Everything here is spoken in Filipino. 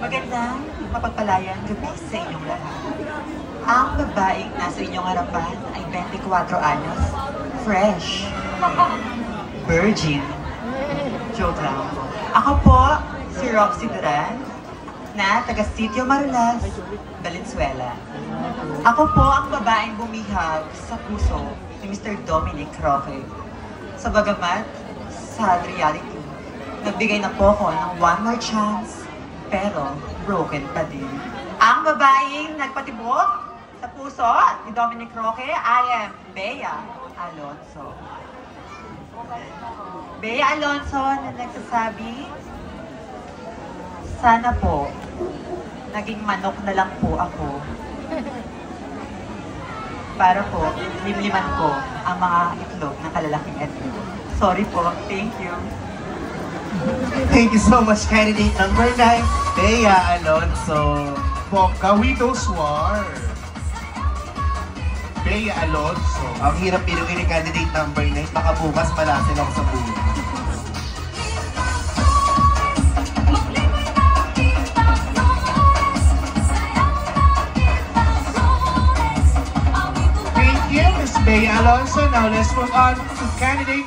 Magandang mapagpalayang gabi sa inyong lahat. Ang babaeng nasa inyong harapan ay 24 anyos, fresh, virgin. Joke lang. Ako po, si Roxy Duran, na taga Sitio Marulas, Valenzuela. Ako po ang babaeng bumihag sa puso ni Mr. Dominic Roque. Sa bagamat, sad reality, nagbigay na po ako ng one more chance, pero broken pa din. Ang babaeng nagpatibok sa puso ni Dominic Roque, I am Bea Alonso. Bea Alonso na nagsasabi, sana po, naging manok na lang po ako. Para po, limliman ko ang mga itlog ng kalalaking ito. Sorry po, thank you. Thank you so much, candidate number 9, Bea Alonso. Bongga Widow's War. Bea Alonso. Ang hirap pinuhin ni candidate number 9, baka bukas malasin ako sa buhay. Thank you, Miss Bea Alonso. Now let's move on to candidate